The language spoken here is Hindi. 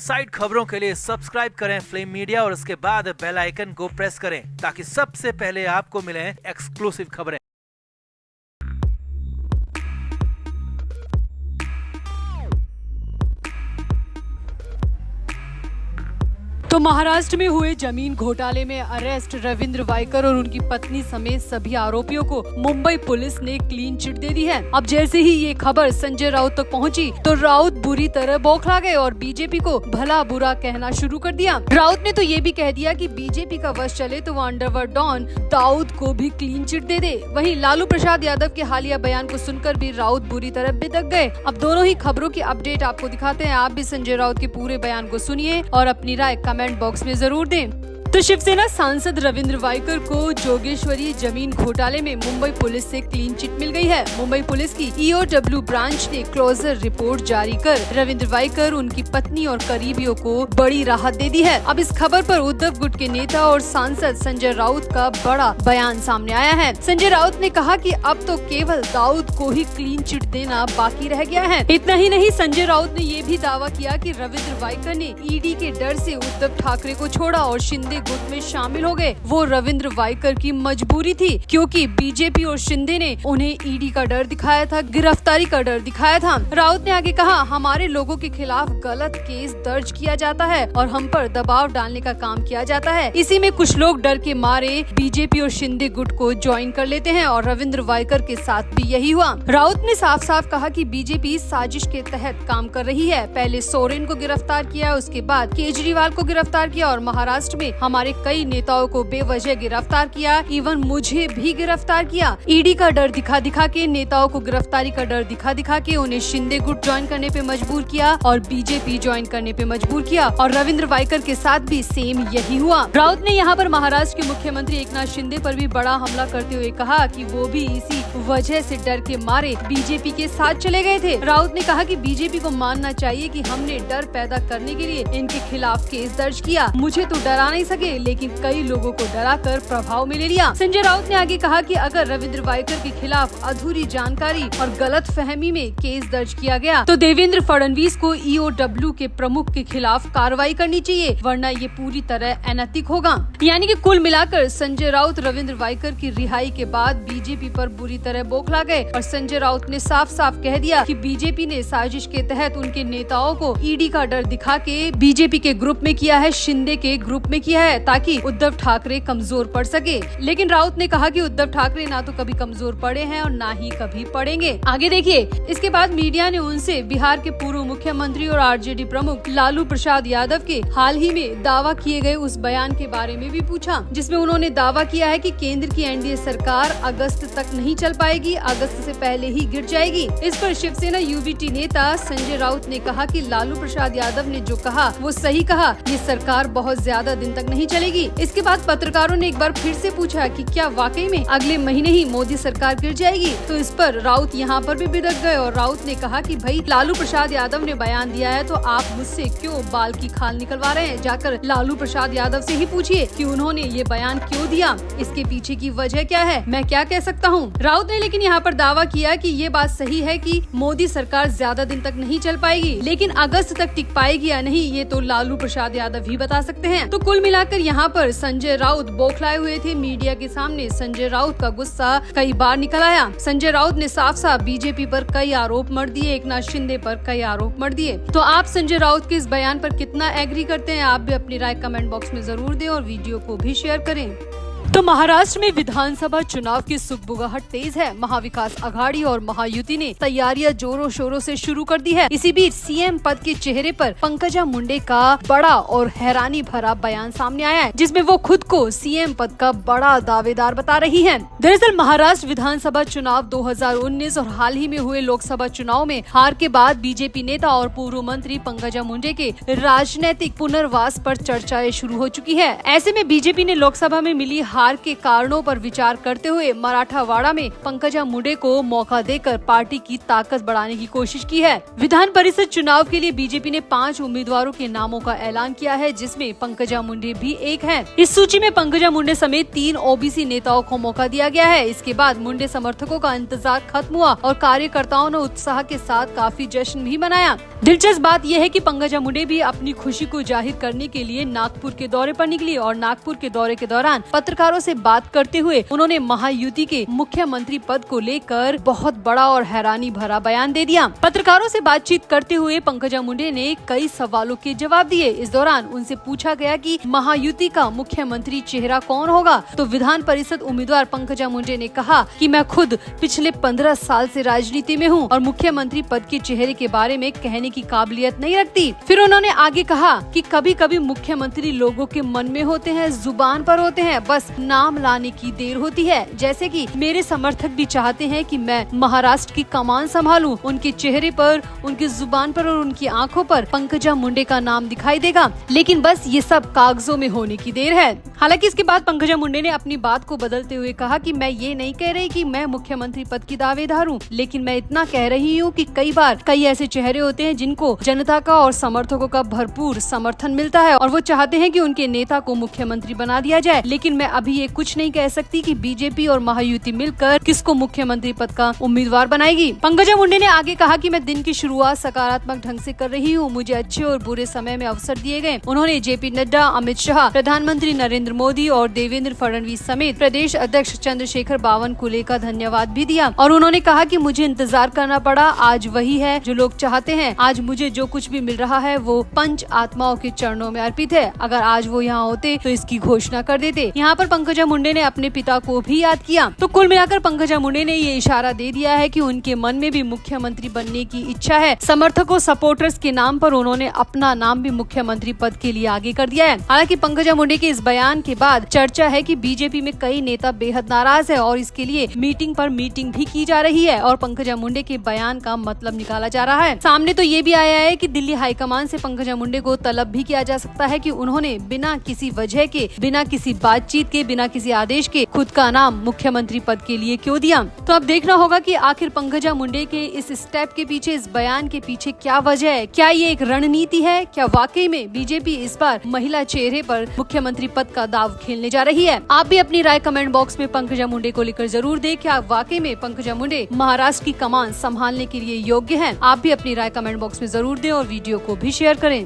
साइड खबरों के लिए सब्सक्राइब करें फ्लेम मीडिया और उसके बाद बेल आइकन को प्रेस करें ताकि सबसे पहले आपको मिले एक्सक्लूसिव खबरें। तो महाराष्ट्र में हुए जमीन घोटाले में अरेस्ट रविंद्र वायकर और उनकी पत्नी समेत सभी आरोपियों को मुंबई पुलिस ने क्लीन चिट दे दी है। अब जैसे ही ये खबर संजय राउत तक पहुंची तो राउत बुरी तरह बौखला गए और बीजेपी को भला बुरा कहना शुरू कर दिया। राउत ने तो ये भी कह दिया कि बीजेपी का वश चले तो वो अंडरवर्ल्ड डॉन दाऊद को भी क्लीन चिट दे दे। वहीं लालू प्रसाद यादव के हालिया बयान को सुनकर भी राउत बुरी तरह बिदक गए। अब दोनों ही खबरों की अपडेट आपको दिखाते हैं। आप भी संजय राउत के पूरे बयान को सुनिए और अपनी राय कमेंट बॉक्स में जरूर दें। तो शिवसेना सांसद रविंद्र वायकर को जोगेश्वरी जमीन घोटाले में मुंबई पुलिस से क्लीन चिट मिल गई है। मुंबई पुलिस की EOW ब्रांच ने क्लोजर रिपोर्ट जारी कर रविंद्र वायकर, उनकी पत्नी और करीबियों को बड़ी राहत दे दी है। अब इस खबर पर उद्धव गुट के नेता और सांसद संजय राउत का बड़ा बयान सामने आया है। संजय राउत ने कहा कि अब तो केवल दाऊद को ही क्लीन चिट देना बाकी रह गया है। इतना ही नहीं, संजय राउत ने ये भी दावा किया कि रविंद्र वायकर ने ईडी के डर से उद्धव ठाकरे को छोड़ा और शिंदे गुट में शामिल हो गए। वो रविंद्र वायकर की मजबूरी थी क्योंकि बीजेपी और शिंदे ने उन्हें ईडी का डर दिखाया था, गिरफ्तारी का डर दिखाया था। राउत ने आगे कहा, हमारे लोगों के खिलाफ गलत केस दर्ज किया जाता है और हम पर दबाव डालने का काम किया जाता है। इसी में कुछ लोग डर के मारे बीजेपी और शिंदे गुट को ज्वाइन कर लेते हैं और रविंद्र वायकर के साथ भी यही हुआ। राउत ने साफ साफ कहा कि बीजेपी साजिश के तहत काम कर रही है। पहले सोरेन को गिरफ्तार किया, उसके बाद केजरीवाल को गिरफ्तार किया और महाराष्ट्र में हमारे कई नेताओं को बेवजह गिरफ्तार किया। इवन मुझे भी गिरफ्तार किया। ईडी का डर दिखा दिखा के, नेताओं को गिरफ्तारी का डर दिखा दिखा के उन्हें शिंदे गुट ज्वाइन करने पे मजबूर किया और बीजेपी ज्वाइन करने पे मजबूर किया और रविंद्र वायकर के साथ भी सेम यही हुआ। राउत ने यहाँ पर महाराष्ट्र के मुख्यमंत्री एकनाथ शिंदे पर भी बड़ा हमला करते हुए कहा कि वो भी इसी वजह से डर के मारे बीजेपी के साथ चले गए थे। राउत ने कहा कि बीजेपी को मानना चाहिए कि हमने डर पैदा करने के लिए इनके खिलाफ केस दर्ज किया। मुझे तो डरा नहीं सके लेकिन कई लोगों को डराकर प्रभाव में ले लिया। संजय राउत ने आगे कहा कि अगर रविंद्र वायकर के खिलाफ अधूरी जानकारी और गलत फहमी में केस दर्ज किया गया तो देवेंद्र फडणवीस को EOW के प्रमुख के खिलाफ कार्रवाई करनी चाहिए, वरना ये पूरी तरह अनैतिक होगा। यानी कि कुल मिलाकर संजय राउत रविंद्र वायकर की रिहाई के बाद बीजेपी पर बुरी तरह बौखला गए और संजय राउत ने साफ साफ कह दिया कि बीजेपी ने साजिश के तहत उनके नेताओं को ईडी का डर दिखा के बीजेपी के ग्रुप में किया है, शिंदे के ग्रुप में किया है ताकि उद्धव ठाकरे कमजोर पड़ सके। लेकिन राउत ने कहा कि उद्धव ठाकरे ना तो कभी कमजोर पड़े हैं और ना ही कभी पड़ेंगे। आगे देखिए। इसके बाद मीडिया ने उनसे बिहार के पूर्व मुख्यमंत्री और आरजेडी प्रमुख लालू प्रसाद यादव के हाल ही में दावा किए गए उस बयान के बारे में भी पूछा, जिसमें उन्होंने दावा किया है कि केंद्र की एनडीए सरकार अगस्त तक नहीं चल पाएगी, अगस्त से पहले ही गिर जाएगी। इस पर शिवसेना यूबीटी नेता संजय राउत ने कहा कि लालू प्रसाद यादव ने जो कहा वो सही कहा, ये सरकार बहुत ज्यादा दिन तक नहीं चलेगी। इसके बाद पत्रकारों ने एक बार फिर से पूछा कि क्या वाकई में अगले महीने ही मोदी सरकार गिर जाएगी। तो इस पर राउत यहाँ पर भी बिदक गए और राउत ने कहा कि भाई लालू प्रसाद यादव ने बयान दिया है तो आप मुझसे क्यों बाल की खाल निकलवा रहे हैं। जाकर लालू प्रसाद यादव से ही पूछिए कि उन्होंने ये बयान क्यों दिया, इसके पीछे की वजह क्या है, मैं क्या कह सकता हूँ। राउत ने लेकिन यहाँ पर दावा किया कि ये बात सही है कि मोदी सरकार ज्यादा दिन तक नहीं चल पाएगी, लेकिन अगस्त तक टिक पाएगी या नहीं ये तो लालू प्रसाद यादव ही बता सकते हैं। तो कुल मिलाकर यहाँ पर संजय राउत बौखलाए हुए थे। मीडिया के सामने संजय राउत का गुस्सा कई बार निकल आया। संजय राउत ने साफ साफ बीजेपी पर कई आरोप मढ़ दिए, एकनाथ शिंदे पर कई आरोप मढ़ दिए। तो आप संजय राउत के इस बयान पर कितना एग्री करते हैं, आप भी अपनी राय कमेंट बॉक्स में जरूर दें और वीडियो को भी शेयर करें। तो महाराष्ट्र में विधानसभा चुनाव की सुगबुगाहट तेज है। महाविकास आघाड़ी और महायुति ने तैयारियां जोरों शोरों से शुरू कर दी है। इसी बीच सीएम पद के चेहरे पर पंकजा मुंडे का बड़ा और हैरानी भरा बयान सामने आया है, जिसमें वो खुद को सीएम पद का बड़ा दावेदार बता रही हैं। दरअसल महाराष्ट्र विधानसभा चुनाव 2019 और हाल ही में हुए लोकसभा चुनाव में हार के बाद बीजेपी नेता और पूर्व मंत्री पंकजा मुंडे के राजनीतिक पुनर्वास पर चर्चाएं शुरू हो चुकी है। ऐसे में बीजेपी ने लोकसभा में मिली हार के कारणों पर विचार करते हुए मराठावाड़ा में पंकजा मुंडे को मौका देकर पार्टी की ताकत बढ़ाने की कोशिश की है। विधान परिषद चुनाव के लिए बीजेपी ने 5 उम्मीदवारों के नामों का ऐलान किया है, जिसमें पंकजा मुंडे भी एक हैं। इस सूची में पंकजा मुंडे समेत 3 ओबीसी नेताओं को मौका दिया गया है। इसके बाद मुंडे समर्थकों का इंतजार खत्म हुआ और कार्यकर्ताओं ने उत्साह के साथ काफी जश्न भी मनाया। दिलचस्प बात यह है कि पंकजा मुंडे भी अपनी खुशी को जाहिर करने के लिए नागपुर के दौरे पर निकली और नागपुर के दौरे के दौरान पत्रकारों से बात करते हुए उन्होंने महायुति के मुख्यमंत्री पद को लेकर बहुत बड़ा और हैरानी भरा बयान दे दिया। पत्रकारों से बातचीत करते हुए पंकजा मुंडे ने कई सवालों के जवाब दिए। इस दौरान उनसे पूछा गया कि महायुति का मुख्यमंत्री चेहरा कौन होगा, तो विधान परिषद उम्मीदवार पंकजा मुंडे ने कहा कि मैं खुद पिछले 15 साल से राजनीति में हूँ और मुख्यमंत्री पद के चेहरे के बारे में कहने की काबिलियत नहीं रखती। फिर उन्होंने आगे कहा कि कभी कभी मुख्यमंत्री लोगों के मन में होते हैं, जुबान पर होते हैं, बस नाम लाने की देर होती है। जैसे कि मेरे समर्थक भी चाहते हैं कि मैं महाराष्ट्र की कमान संभालूं। उनके चेहरे पर, उनकी जुबान पर और उनकी आंखों पर पंकजा मुंडे का नाम दिखाई देगा, लेकिन बस ये सब कागजों में होने की देर है। हालांकि इसके बाद पंकजा मुंडे ने अपनी बात को बदलते हुए कहा कि मैं ये नहीं कह रही कि मैं मुख्यमंत्री पद की दावेदार हूँ, लेकिन मैं इतना कह रही हूँ कि कई बार कई ऐसे चेहरे होते हैं जिनको जनता का और समर्थकों का भरपूर समर्थन मिलता है और वो चाहते हैं कि उनके नेता को मुख्यमंत्री बना दिया जाए। लेकिन मैं अभी ये कुछ नहीं कह सकती कि बीजेपी और महायुति मिलकर किसको मुख्यमंत्री पद का उम्मीदवार बनाएगी। पंकजा मुंडे ने आगे कहा कि मैं दिन की शुरुआत सकारात्मक ढंग से कर रही हूँ। मुझे अच्छे और बुरे समय में अवसर दिए गए। उन्होंने जेपी नड्डा, अमित शाह, प्रधानमंत्री नरेंद्र मोदी और देवेंद्र फडणवीस समेत प्रदेश अध्यक्ष चंद्रशेखर बावनकुले का धन्यवाद भी दिया और उन्होंने कहा कि मुझे इंतजार करना पड़ा, आज वही है जो लोग चाहते हैं। आज मुझे जो कुछ भी मिल रहा है वो पंच आत्माओं के चरणों में अर्पित है। अगर आज वो यहाँ होते तो इसकी घोषणा कर देते। यहाँ पर पंकजा मुंडे ने अपने पिता को भी याद किया। तो कुल मिलाकर पंकजा मुंडे ने ये इशारा दे दिया है कि उनके मन में भी मुख्यमंत्री बनने की इच्छा है। समर्थकों, सपोर्टर्स के नाम पर उन्होंने अपना नाम भी मुख्यमंत्री पद के लिए आगे कर दिया है। हालांकि पंकजा मुंडे के इस बयान के बाद चर्चा है कि बीजेपी में कई नेता बेहद नाराज है और इसके लिए मीटिंग पर मीटिंग भी की जा रही है और पंकजा मुंडे के बयान का मतलब निकाला जा रहा है। सामने तो ये भी आया है कि दिल्ली हाईकमान से पंकजा मुंडे को तलब भी किया जा सकता है कि उन्होंने बिना किसी वजह के, बिना किसी बातचीत के, बिना किसी आदेश के खुद का नाम मुख्यमंत्री पद के लिए क्यों दिया। तो अब देखना होगा कि आखिर पंकजा मुंडे के इस स्टेप के पीछे, इस बयान के पीछे क्या वजह है। क्या ये एक रणनीति है? क्या वाकई में बीजेपी इस बार महिला चेहरे पर मुख्यमंत्री पद का दाव खेलने जा रही है? आप भी अपनी राय कमेंट बॉक्स में पंकजा मुंडे को लेकर जरूर दें। क्या वाकई में पंकजा मुंडे महाराष्ट्र की कमान संभालने के लिए योग्य हैं? आप भी अपनी राय कमेंट बॉक्स में जरूर दें और वीडियो को भी शेयर करें।